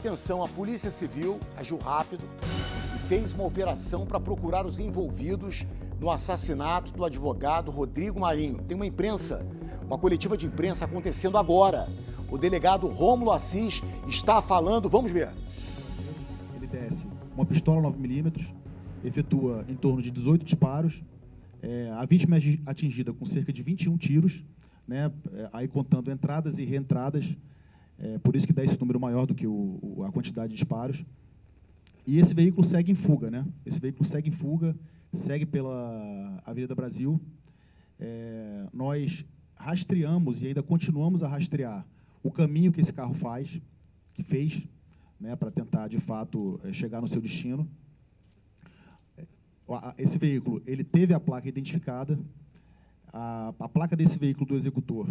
Atenção, a Polícia Civil agiu rápido e fez uma operação para procurar os envolvidos no assassinato do advogado Rodrigo Marinho. Tem uma coletiva de imprensa acontecendo agora. O delegado Rômulo Assis está falando, vamos ver. Ele desce uma pistola 9mm, efetua em torno de 18 disparos. A vítima é atingida com cerca de 21 tiros, né, aí contando entradas e reentradas. Por isso que dá esse número maior do que a quantidade de disparos. E esse veículo segue em fuga, né? Esse veículo segue em fuga, segue pela Avenida Brasil. Nós rastreamos e ainda continuamos a rastrear o caminho que esse carro fez, né, para tentar, de fato, chegar no seu destino. Esse veículo, ele teve a placa identificada. A placa desse veículo do executor,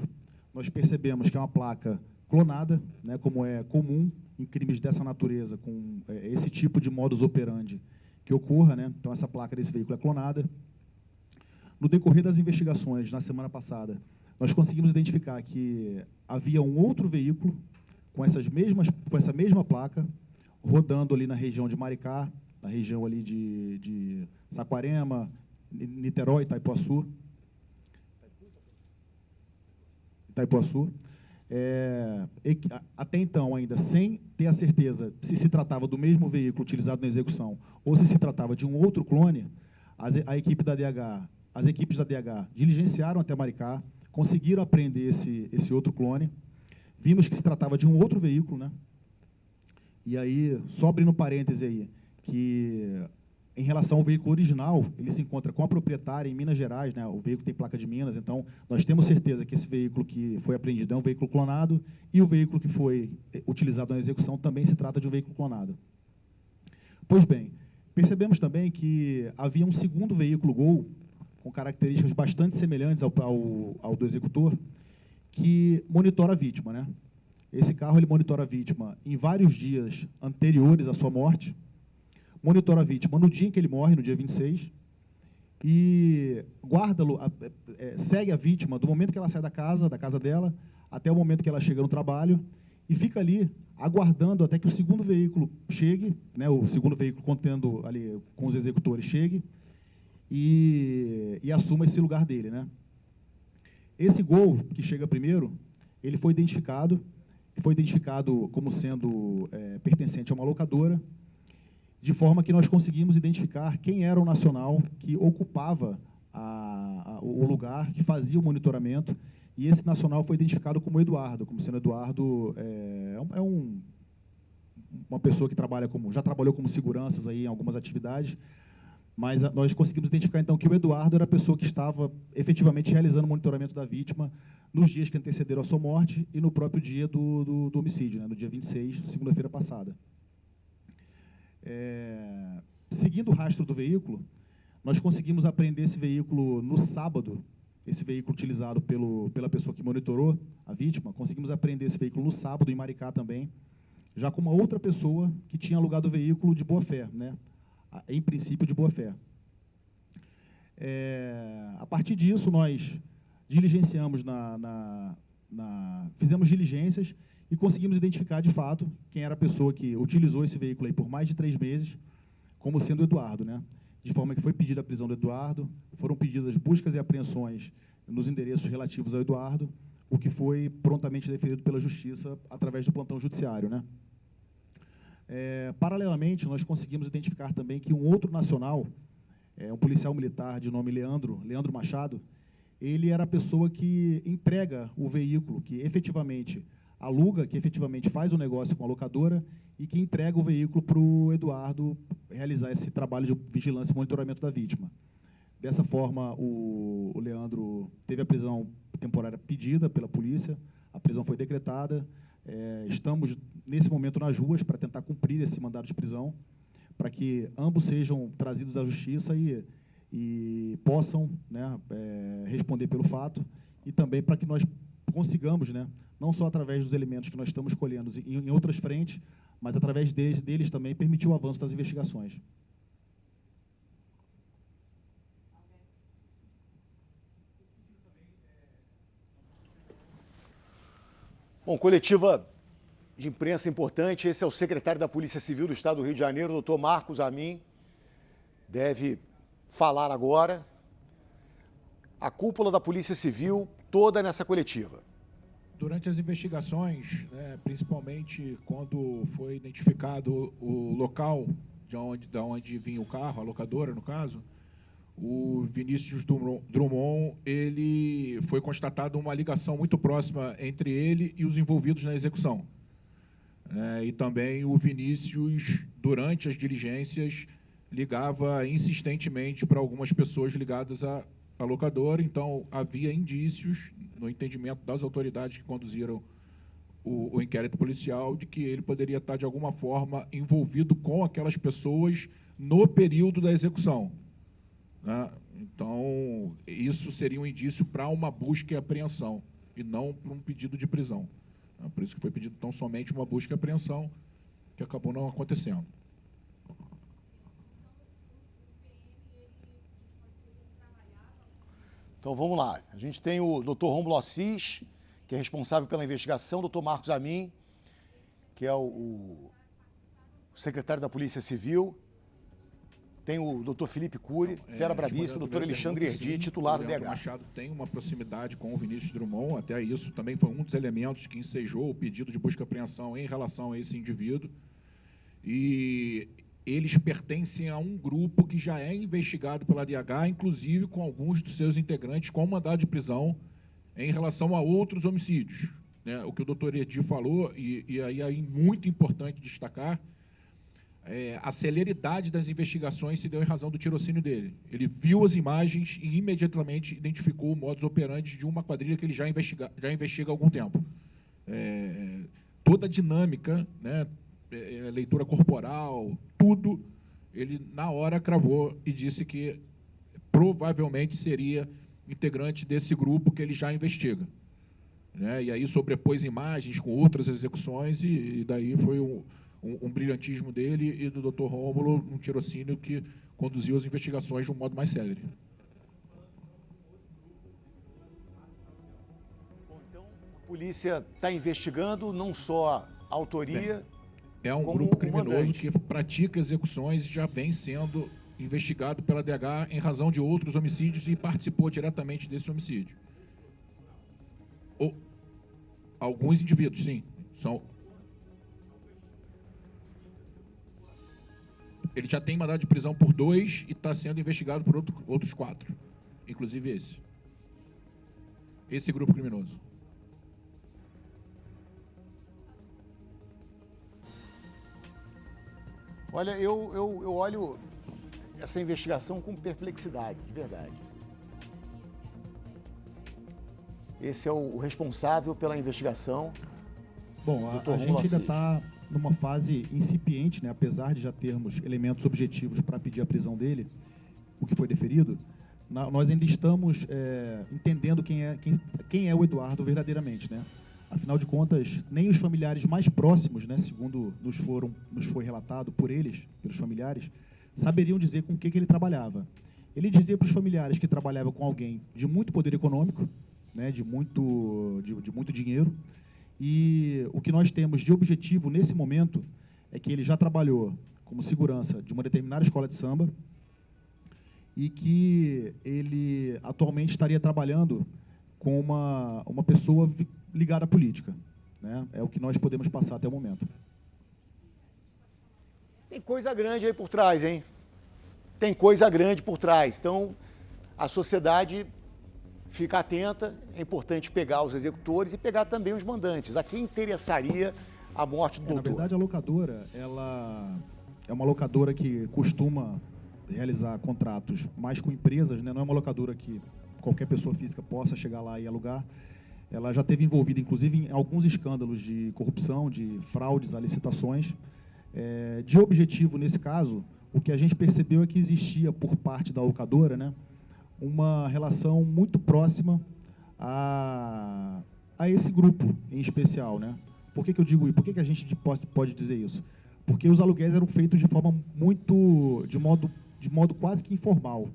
nós percebemos que é uma placa clonada, né, como é comum em crimes dessa natureza, com esse tipo de modus operandi que ocorra, né? Então, essa placa desse veículo é clonada. No decorrer das investigações, na semana passada, nós conseguimos identificar que havia um outro veículo com essa mesma placa, rodando ali na região de Maricá, na região ali de Saquarema, Niterói, Itaipuaçu. Até então, ainda sem ter a certeza se tratava do mesmo veículo utilizado na execução ou se tratava de um outro clone, as equipes da DH diligenciaram até Maricá, conseguiram apreender esse outro clone. Vimos que se tratava de um outro veículo, né? E aí, só abrindo parêntese aí, que em relação ao veículo original, ele se encontra com a proprietária em Minas Gerais, né? O veículo tem placa de Minas, então nós temos certeza que esse veículo que foi apreendido é um veículo clonado e o veículo que foi utilizado na execução também se trata de um veículo clonado. Pois bem, percebemos também que havia um segundo veículo Gol, com características bastante semelhantes ao do executor, que monitora a vítima, né? Esse carro ele monitora a vítima em vários dias anteriores à sua morte, monitora a vítima no dia em que ele morre, no dia 26, e segue a vítima do momento que ela sai da casa dela, até o momento que ela chega no trabalho, e fica ali aguardando até que o segundo veículo chegue, né, o segundo veículo contendo ali com os executores chegue, e assuma esse lugar dele, né? Esse Gol que chega primeiro, ele foi identificado como sendo pertencente a uma locadora, de forma que nós conseguimos identificar quem era o nacional que ocupava o lugar, que fazia o monitoramento, e esse nacional foi identificado como Eduardo, como sendo Eduardo, uma pessoa que já trabalhou como seguranças aí em algumas atividades, mas nós conseguimos identificar, então, que o Eduardo era a pessoa que estava efetivamente realizando o monitoramento da vítima nos dias que antecederam a sua morte e no próprio dia do homicídio, né, no dia 26, segunda-feira passada. Seguindo o rastro do veículo, nós conseguimos apreender esse veículo no sábado, esse veículo utilizado pela pessoa que monitorou a vítima, conseguimos apreender esse veículo no sábado, em Maricá também, já com uma outra pessoa que tinha alugado o veículo de boa-fé, né? Em princípio de boa-fé. A partir disso, nós diligenciamos fizemos diligências e conseguimos identificar, de fato, quem era a pessoa que utilizou esse veículo aí por mais de 3 meses, como sendo o Eduardo, né? De forma que foi pedida a prisão do Eduardo, foram pedidas buscas e apreensões nos endereços relativos ao Eduardo, o que foi prontamente deferido pela Justiça através do plantão judiciário, né? Paralelamente, nós conseguimos identificar também que um outro nacional, um policial militar de nome Leandro Machado, ele era a pessoa que entrega o veículo, que efetivamente aluga, que efetivamente faz o negócio com a locadora e que entrega o veículo para o Eduardo realizar esse trabalho de vigilância e monitoramento da vítima. Dessa forma, o Leandro teve a prisão temporária pedida pela polícia, a prisão foi decretada, estamos, nesse momento, nas ruas para tentar cumprir esse mandado de prisão, para que ambos sejam trazidos à justiça e possam, né, responder pelo fato, e também para que nós consigamos, né, não só através dos elementos que nós estamos colhendo em outras frentes, mas através deles também permitir o avanço das investigações. Bom, coletiva de imprensa importante. Esse é o secretário da Polícia Civil do Estado do Rio de Janeiro, doutor Marcos Amin. Deve falar agora. A cúpula da Polícia Civil toda nessa coletiva. Durante as investigações, né, principalmente quando foi identificado o local de onde vinha o carro, a locadora, no caso, o Vinícius Drummond, ele foi constatado uma ligação muito próxima entre ele e os envolvidos na execução. E também o Vinícius, durante as diligências, ligava insistentemente para algumas pessoas ligadas à locadora. Então, havia indícios, no entendimento das autoridades que conduziram o inquérito policial, de que ele poderia estar, de alguma forma, envolvido com aquelas pessoas no período da execução. Então, isso seria um indício para uma busca e apreensão, e não para um pedido de prisão. Por isso que foi pedido tão somente uma busca e apreensão, que acabou não acontecendo. Então vamos lá. A gente tem o doutor Rômulo Assis, que é responsável pela investigação, o doutor Marcos Amin, que é o secretário da Polícia Civil. Tem o doutor Felipe Cury, fera brabíssimo, o doutor Alexandre Erdi, titular do DH. O Machado tem uma proximidade com o Vinícius Drummond, até isso também foi um dos elementos que ensejou o pedido de busca e apreensão em relação a esse indivíduo. E eles pertencem a um grupo que já é investigado pela DH, inclusive com alguns dos seus integrantes com mandado de prisão em relação a outros homicídios. O que o doutor Erdi falou, e aí é muito importante destacar, a celeridade das investigações se deu em razão do tirocínio dele. Ele viu as imagens e imediatamente identificou o modus operandi de uma quadrilha que ele já investiga há algum tempo. Toda a dinâmica, leitura corporal, tudo, ele na hora cravou e disse que provavelmente seria integrante desse grupo que ele já investiga. E aí sobrepôs imagens com outras execuções e daí foi um brilhantismo dele e do Dr. Rômulo, um tirocínio que conduziu as investigações de um modo mais célere. Bom, então, a polícia está investigando não só a autoria... É um grupo criminoso que pratica execuções e já vem sendo investigado pela DH em razão de outros homicídios e participou diretamente desse homicídio. Alguns indivíduos, sim. Ele já tem mandado de prisão por 2 e está sendo investigado por outros 4, inclusive esse grupo criminoso. Olha, eu olho essa investigação com perplexidade, de verdade. Esse é o responsável pela investigação. Bom, a gente ainda está numa fase incipiente, apesar de já termos elementos objetivos para pedir a prisão dele, o que foi deferido, nós ainda estamos entendendo quem é o Eduardo verdadeiramente, Afinal de contas, nem os familiares mais próximos, segundo nos foi relatado por eles, pelos familiares, saberiam dizer com o que ele trabalhava. Ele dizia para os familiares que trabalhava com alguém de muito poder econômico, de muito dinheiro, e o que nós temos de objetivo nesse momento é que ele já trabalhou como segurança de uma determinada escola de samba e que ele atualmente estaria trabalhando com uma pessoa ligada à política. É o que nós podemos passar até o momento. Tem coisa grande aí por trás, hein? Tem coisa grande por trás. Então, a sociedade fica atenta, é importante pegar os executores e pegar também os mandantes. A quem interessaria a morte do doutor? Na verdade, a locadora, ela é uma locadora que costuma realizar contratos mais com empresas, não é uma locadora que qualquer pessoa física possa chegar lá e alugar. Ela já esteve envolvida, inclusive, em alguns escândalos de corrupção, de fraudes a licitações. De objetivo, nesse caso, o que a gente percebeu é que existia, por parte da locadora, uma relação muito próxima a esse grupo em especial. Por que eu digo isso? Por que a gente pode dizer isso? Porque os aluguéis eram feitos de forma de modo quase que informal,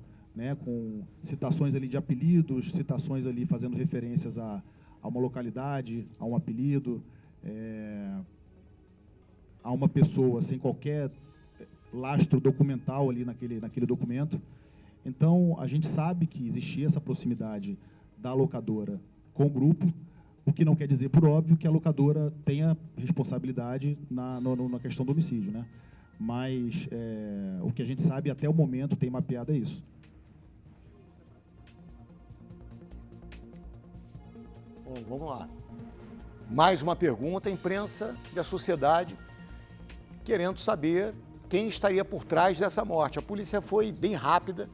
com citações ali de apelidos, citações ali fazendo referências a uma localidade, a um apelido. a uma pessoa sem qualquer lastro documental ali naquele documento. Então, a gente sabe que existia essa proximidade da locadora com o grupo, o que não quer dizer, por óbvio, que a locadora tenha responsabilidade na questão do homicídio, né? Mas o que a gente sabe até o momento, tem mapeado, é isso. Bom, vamos lá. Mais uma pergunta, a imprensa e a sociedade querendo saber quem estaria por trás dessa morte. A polícia foi bem rápida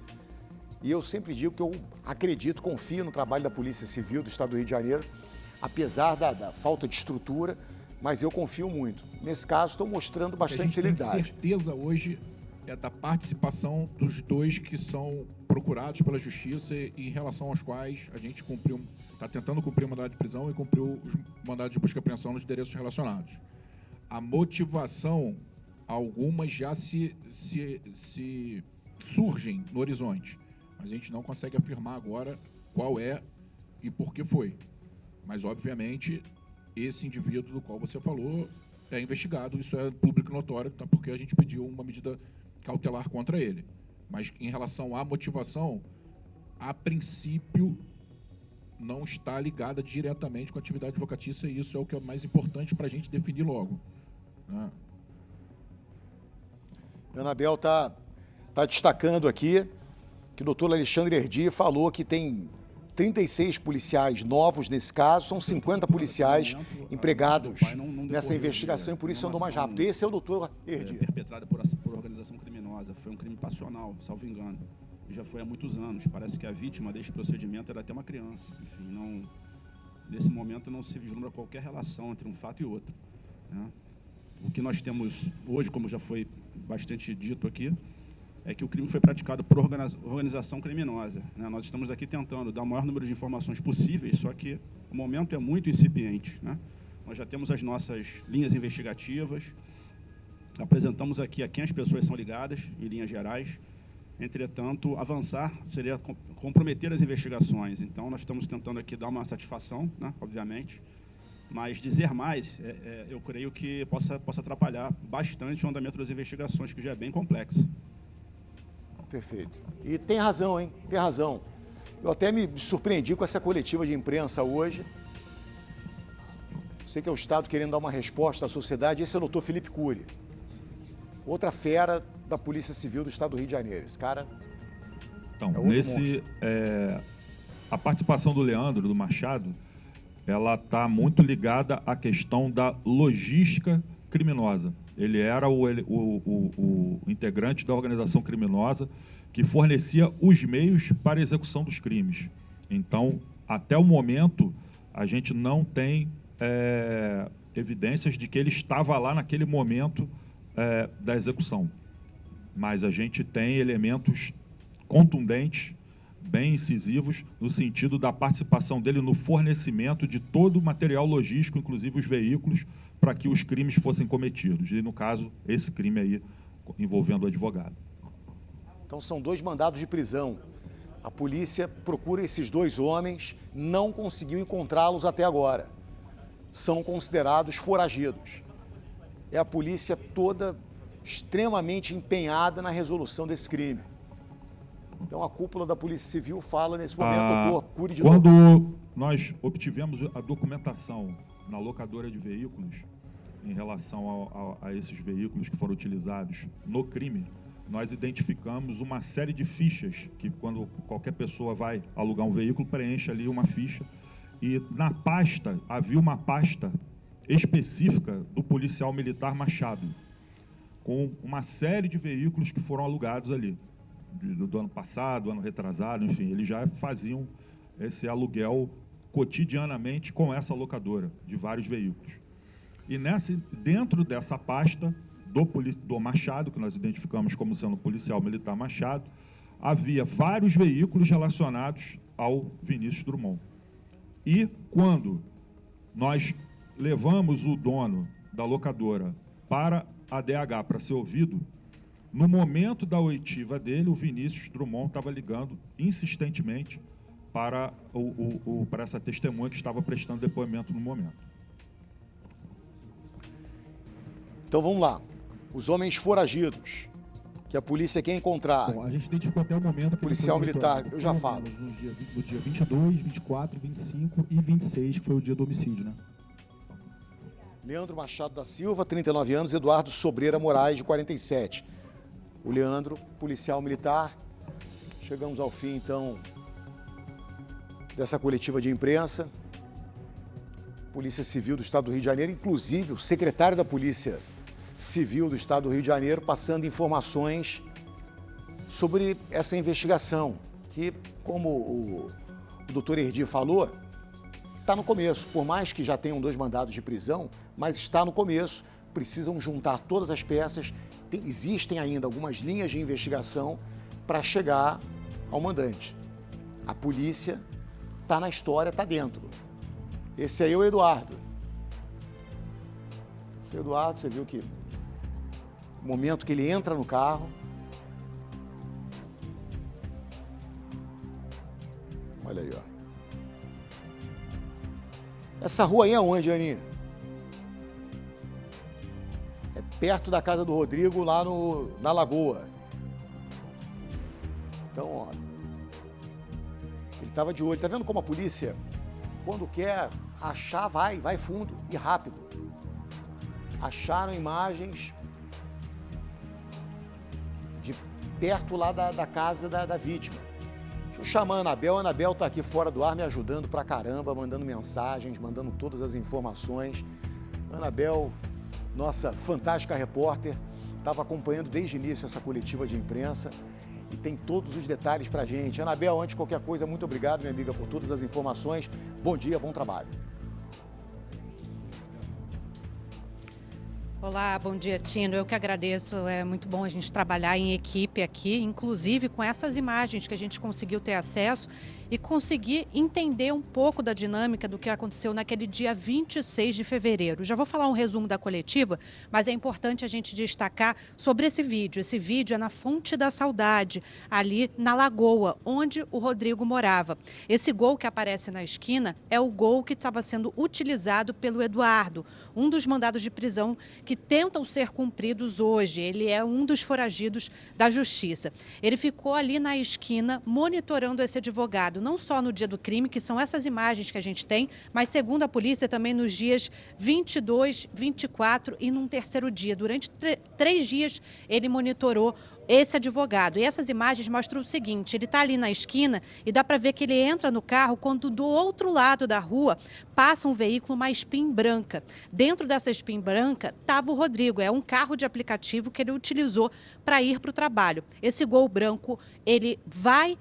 e eu sempre digo que eu acredito, confio no trabalho da Polícia Civil do Estado do Rio de Janeiro, apesar da falta de estrutura, mas eu confio muito. Nesse caso, estão mostrando bastante celeridade. A gente tem certeza hoje da participação dos dois que são procurados pela Justiça e em relação aos quais a gente está tentando cumprir o mandado de prisão e cumpriu os mandados de busca e apreensão nos endereços relacionados. A motivação, algumas já se surgem no horizonte, mas a gente não consegue afirmar agora qual é e por que foi. Mas, obviamente, esse indivíduo do qual você falou é investigado, isso é público e notório, tá, porque a gente pediu uma medida cautelar contra ele. Mas, em relação à motivação, a princípio, não está ligada diretamente com a atividade advocatícia, e isso é o que é mais importante para a gente definir logo, né? A Anabel está destacando aqui que o doutor Alexandre Herdi falou que tem 36 policiais novos nesse caso, são 50 policiais empregados nessa investigação e por isso andou mais rápido. Esse é o doutor Herdi. Perpetrada por organização criminosa, foi um crime passional, salvo engano, e já foi há muitos anos. Parece que a vítima deste procedimento era até uma criança. Enfim, nesse momento não se vislumbra qualquer relação entre um fato e outro, né? O que nós temos hoje, como já foi bastante dito aqui, é que o crime foi praticado por organização criminosa, né? Nós estamos aqui tentando dar o maior número de informações possíveis, só que o momento é muito incipiente, né? Nós já temos as nossas linhas investigativas, apresentamos aqui a quem as pessoas são ligadas, em linhas gerais. Entretanto, avançar seria comprometer as investigações. Então, nós estamos tentando aqui dar uma satisfação, né, obviamente, mas dizer mais, eu creio que possa atrapalhar bastante o andamento das investigações, que já é bem complexo. Perfeito. E tem razão, hein? Tem razão. Eu até me surpreendi com essa coletiva de imprensa hoje. Sei que é o Estado querendo dar uma resposta à sociedade. Esse é o doutor Felipe Cury, outra fera da Polícia Civil do Estado do Rio de Janeiro. Esse cara então, a participação do Leandro, do Machado, ela está muito ligada à questão da logística criminosa. Ele era o integrante da organização criminosa que fornecia os meios para a execução dos crimes. Então, até o momento, a gente não tem evidências de que ele estava lá naquele momento da execução. Mas a gente tem elementos contundentes, bem incisivos, no sentido da participação dele no fornecimento de todo o material logístico, inclusive os veículos, para que os crimes fossem cometidos. E, no caso, esse crime aí envolvendo o advogado. Então, são 2 mandados de prisão. A polícia procura esses 2 homens, não conseguiu encontrá-los até agora. São considerados foragidos. É a polícia toda extremamente empenhada na resolução desse crime. Então, a cúpula da Polícia Civil fala nesse momento, doutor Cury, de novo. Quando nós obtivemos a documentação na locadora de veículos, em relação a esses veículos que foram utilizados no crime, nós identificamos uma série de fichas, que quando qualquer pessoa vai alugar um veículo, preenche ali uma ficha, e na pasta, havia uma pasta específica do policial militar Machado, com uma série de veículos que foram alugados ali, do ano passado, ano retrasado, enfim, eles já faziam esse aluguel cotidianamente com essa locadora de vários veículos. E dentro dessa pasta do Machado, que nós identificamos como sendo policial militar Machado, havia vários veículos relacionados ao Vinícius Drummond. E quando nós levamos o dono da locadora para a DH para ser ouvido, no momento da oitiva dele, o Vinícius Drummond estava ligando insistentemente para essa testemunha que estava prestando depoimento no momento. Então vamos lá. Os homens foragidos, que a polícia quer encontrar. Bom, a gente identificou até o momento que Policial ele foi militar, monitorado. eu já falo. No dia 22, 24, 25 e 26, que foi o dia do homicídio, né? Leandro Machado da Silva, 39 anos, Eduardo Sobreira Moraes, de 47. O Leandro, policial militar. Chegamos ao fim, então, dessa coletiva de imprensa. Polícia Civil do Estado do Rio de Janeiro, inclusive o secretário da Polícia Civil do Estado do Rio de Janeiro, passando informações sobre essa investigação, que, como o doutor Erdi falou, está no começo. Por mais que já tenham 2 mandados de prisão, mas está no começo, precisam juntar todas as peças. Existem ainda algumas linhas de investigação para chegar ao mandante. A polícia está na história, está dentro. Esse aí é o Eduardo. Esse Eduardo, você viu que no momento que ele entra no carro, olha aí, ó. Essa rua aí é onde, Aninha? É perto da casa do Rodrigo, lá na Lagoa. Então, ó, ele estava de olho. Tá vendo como a polícia, quando quer achar, vai fundo e rápido. Acharam imagens de perto lá da casa da vítima. Deixa eu chamar a Anabel. A Anabel está aqui fora do ar me ajudando pra caramba, mandando mensagens, mandando todas as informações. Anabel, nossa fantástica repórter, estava acompanhando desde o início essa coletiva de imprensa e tem todos os detalhes pra gente. Anabel, antes de qualquer coisa, muito obrigado, minha amiga, por todas as informações. Bom dia, bom trabalho. Olá, bom dia, Tino. Eu que agradeço. É muito bom a gente trabalhar em equipe aqui, inclusive com essas imagens que a gente conseguiu ter acesso e conseguir entender um pouco da dinâmica do que aconteceu naquele dia 26 de fevereiro. Já vou falar um resumo da coletiva, mas é importante a gente destacar sobre esse vídeo. Esse vídeo é na Fonte da Saudade, ali na Lagoa, onde o Rodrigo morava. Esse gol que aparece na esquina é o gol que estava sendo utilizado pelo Eduardo, um dos mandados de prisão que tentam ser cumpridos hoje. Ele é um dos foragidos da Justiça. Ele ficou ali na esquina monitorando esse advogado, não só no dia do crime, que são essas imagens que a gente tem, mas segundo a polícia também nos dias 22, 24 e num terceiro dia. Durante 3 dias ele monitorou esse advogado. E essas imagens mostram o seguinte: ele está ali na esquina e dá para ver que ele entra no carro quando do outro lado da rua passa um veículo, uma Spin branca. Dentro dessa Spin branca estava o Rodrigo, é um carro de aplicativo que ele utilizou para ir para o trabalho. Esse Gol branco, ele vai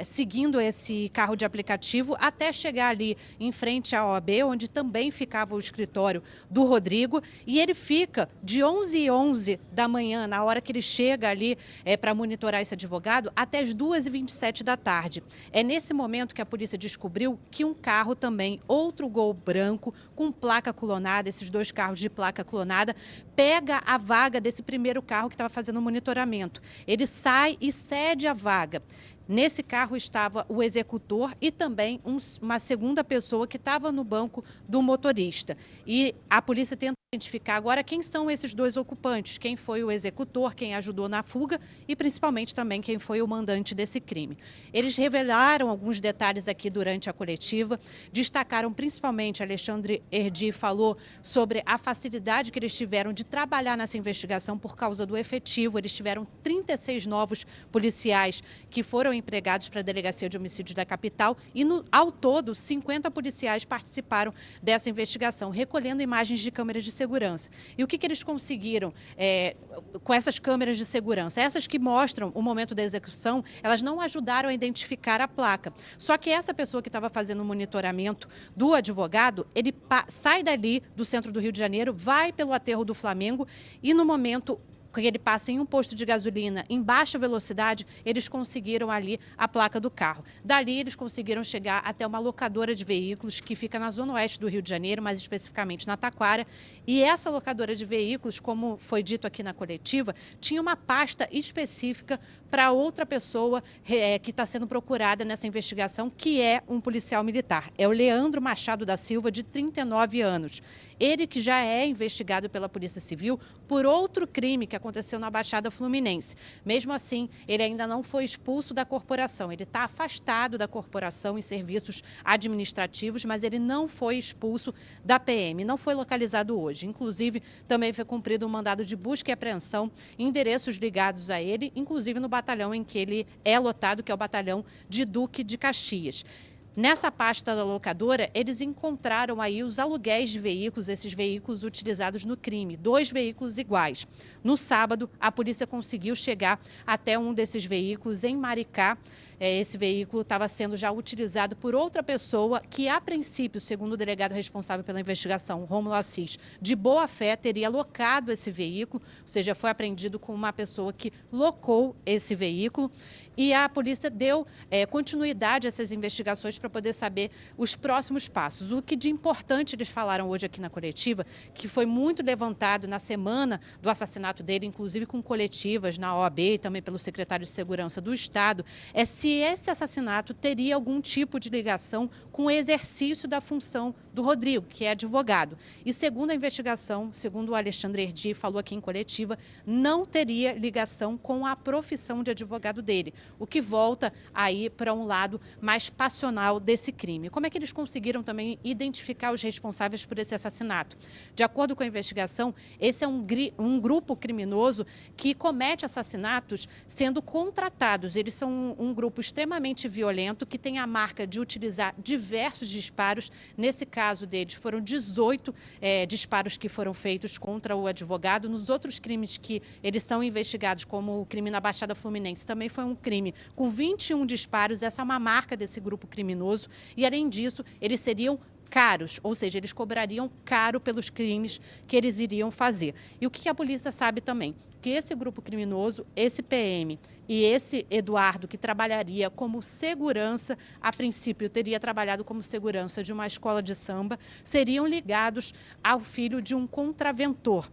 seguindo esse carro de aplicativo até chegar ali em frente à OAB, onde também ficava o escritório do Rodrigo, e ele fica de 11h11 da manhã, na hora que ele chega ali para monitorar esse advogado, até as 2h27 da tarde. É nesse momento que a polícia descobriu que um carro também, outro Gol branco, com placa clonada, esses 2 carros de placa clonada, pega a vaga desse primeiro carro que estava fazendo o monitoramento. Ele sai e cede a vaga. Nesse carro estava o executor e também uma segunda pessoa que estava no banco do motorista. E a polícia tenta identificar agora quem são esses 2 ocupantes, quem foi o executor, quem ajudou na fuga e principalmente também quem foi o mandante desse crime. Eles revelaram alguns detalhes aqui durante a coletiva, destacaram principalmente, Alexandre Erdi falou sobre a facilidade que eles tiveram de trabalhar nessa investigação por causa do efetivo. Eles tiveram 36 novos policiais que foram empregados para a Delegacia de Homicídios da capital e, ao todo, 50 policiais participaram dessa investigação, recolhendo imagens de câmeras de segurança. E o que eles conseguiram com essas câmeras de segurança? Essas que mostram o momento da execução, elas não ajudaram a identificar a placa. Só que essa pessoa que estava fazendo o monitoramento do advogado, ele sai dali do centro do Rio de Janeiro, vai pelo aterro do Flamengo e no momento que ele passa em um posto de gasolina em baixa velocidade, eles conseguiram ali a placa do carro. Dali eles conseguiram chegar até uma locadora de veículos que fica na zona oeste do Rio de Janeiro, mais especificamente na Taquara. E essa locadora de veículos, como foi dito aqui na coletiva, tinha uma pasta específica para outra pessoa que está sendo procurada nessa investigação, que é um policial militar. É o Leandro Machado da Silva, de 39 anos. ele que já é investigado pela Polícia Civil por outro crime que aconteceu na Baixada Fluminense. Mesmo assim, ele ainda não foi expulso da corporação. Ele está afastado da corporação em serviços administrativos, mas ele não foi expulso da PM, não foi localizado hoje. Inclusive, também foi cumprido um mandado de busca e apreensão em endereços ligados a ele, inclusive no batalhão em que ele é lotado, que é o batalhão de Duque de Caxias. Nessa pasta da locadora, eles encontraram aí os aluguéis de veículos, esses veículos utilizados no crime, 2 veículos iguais. No sábado, a polícia conseguiu chegar até um desses veículos em Maricá. Esse veículo estava sendo já utilizado por outra pessoa que, a princípio, segundo o delegado responsável pela investigação, Rômulo Assis, de boa fé, teria locado esse veículo, ou seja, foi apreendido com uma pessoa que locou esse veículo. E a polícia deu continuidade a essas investigações para poder saber os próximos passos. O que de importante eles falaram hoje aqui na coletiva, que foi muito levantado na semana do assassinato dele, inclusive com coletivas na OAB e também pelo secretário de Segurança do Estado, é se esse assassinato teria algum tipo de ligação com o exercício da função do Rodrigo, que é advogado. E segundo a investigação, segundo o Alexandre Herdi falou aqui em coletiva, não teria ligação com a profissão de advogado dele, o que volta aí para um lado mais passional desse crime. Como é que eles conseguiram também identificar os responsáveis por esse assassinato? De acordo com a investigação, esse é um grupo criminoso que comete assassinatos sendo contratados. Eles são um grupo extremamente violento que tem a marca de utilizar diversos disparos. Nesse caso deles, foram 18 disparos que foram feitos contra o advogado. Nos outros crimes que eles são investigados, como o crime na Baixada Fluminense, também foi um crime com 21 disparos. Essa é uma marca desse grupo criminoso. E, além disso, eles seriam caros, ou seja, eles cobrariam caro pelos crimes que eles iriam fazer. E o que a polícia sabe também? Que esse grupo criminoso, esse PM e esse Eduardo, que trabalharia como segurança, a princípio teria trabalhado como segurança de uma escola de samba, seriam ligados ao filho de um contraventor,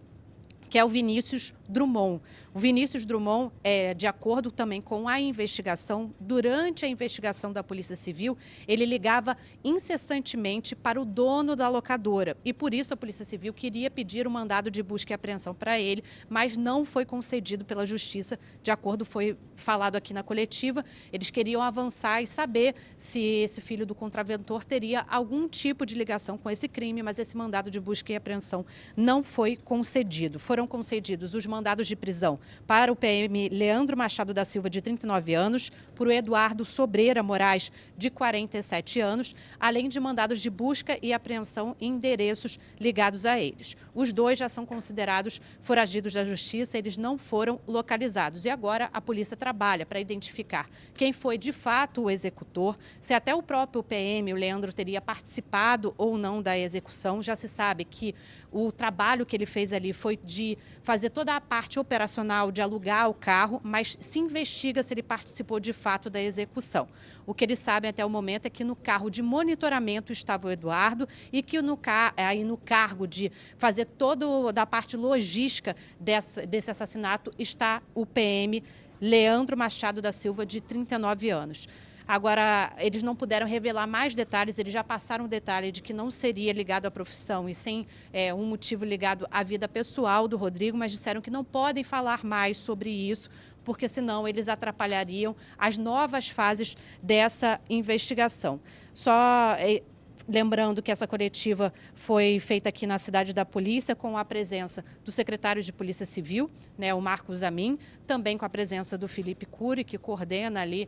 que é o Vinícius Drummond. O Vinícius Drummond, de acordo também com a investigação, durante a investigação da Polícia Civil, ele ligava incessantemente para o dono da locadora. E por isso a Polícia Civil queria pedir um mandado de busca e apreensão para ele, mas não foi concedido pela Justiça. De acordo, foi falado aqui na coletiva, eles queriam avançar e saber se esse filho do contraventor teria algum tipo de ligação com esse crime, mas esse mandado de busca e apreensão não foi concedido. Foram concedidos os mandados de prisão para o PM Leandro Machado da Silva, de 39 anos, para o Eduardo Sobreira Moraes, de 47 anos, além de mandados de busca e apreensão em endereços ligados a eles. Os dois já são considerados foragidos da Justiça, eles não foram localizados. E agora a polícia trabalha para identificar quem foi de fato o executor, se até o próprio PM, o Leandro, teria participado ou não da execução. Já se sabe que o trabalho que ele fez ali foi de fazer toda a parte operacional, de alugar o carro, mas se investiga se ele participou de fato da execução. O que eles sabem até o momento é que no carro de monitoramento estava o Eduardo e que no cargo de fazer toda a parte logística desse assassinato está o PM Leandro Machado da Silva, de 39 anos. Agora, eles não puderam revelar mais detalhes, eles já passaram o detalhe de que não seria ligado à profissão e sem um motivo ligado à vida pessoal do Rodrigo, mas disseram que não podem falar mais sobre isso, porque senão eles atrapalhariam as novas fases dessa investigação. Só lembrando que essa coletiva foi feita aqui na Cidade da Polícia, com a presença do secretário de Polícia Civil, o Marcos Amin, também com a presença do Felipe Cury, que coordena ali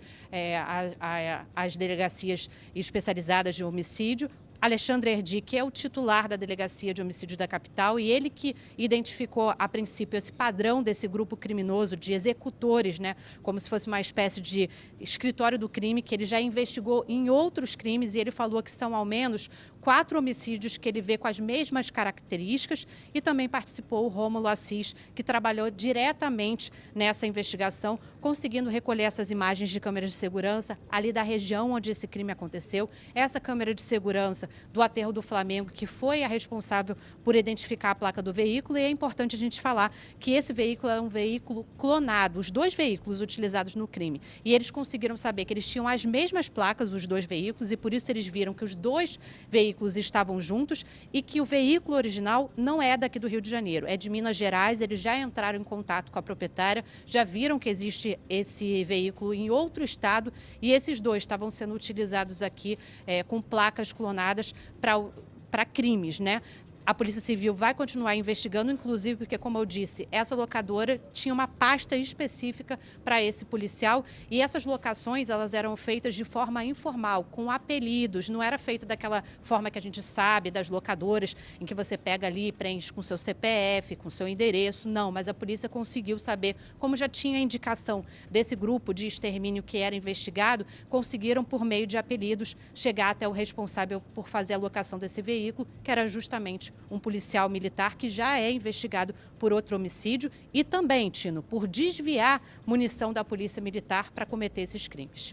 as delegacias especializadas de homicídio, Alexandre Herdi, que é o titular da Delegacia de Homicídios da capital, e ele que identificou, a princípio, esse padrão desse grupo criminoso de executores, como se fosse uma espécie de escritório do crime, que ele já investigou em outros crimes, e ele falou que são ao menos 4 homicídios que ele vê com as mesmas características, e também participou o Rômulo Assis, que trabalhou diretamente nessa investigação, conseguindo recolher essas imagens de câmeras de segurança ali da região onde esse crime aconteceu. Essa câmera de segurança do aterro do Flamengo, que foi a responsável por identificar a placa do veículo, e é importante a gente falar que esse veículo é um veículo clonado, os 2 veículos utilizados no crime, e eles conseguiram saber que eles tinham as mesmas placas, os 2 veículos, e por isso eles viram que os 2 veículos veículos estavam juntos e que o veículo original não é daqui do Rio de Janeiro, é de Minas Gerais. Eles já entraram em contato com a proprietária, já viram que existe esse veículo em outro estado e esses dois estavam sendo utilizados aqui com placas clonadas para crimes, né? A Polícia Civil vai continuar investigando, inclusive porque, como eu disse, essa locadora tinha uma pasta específica para esse policial e essas locações elas eram feitas de forma informal, com apelidos, não era feito daquela forma que a gente sabe das locadoras, em que você pega ali e preenche com seu CPF, com seu endereço, não, mas a polícia conseguiu saber, como já tinha indicação desse grupo de extermínio que era investigado, conseguiram, por meio de apelidos, chegar até o responsável por fazer a locação desse veículo, que era justamente um policial militar que já é investigado por outro homicídio e também, Tino, por desviar munição da Polícia Militar para cometer esses crimes.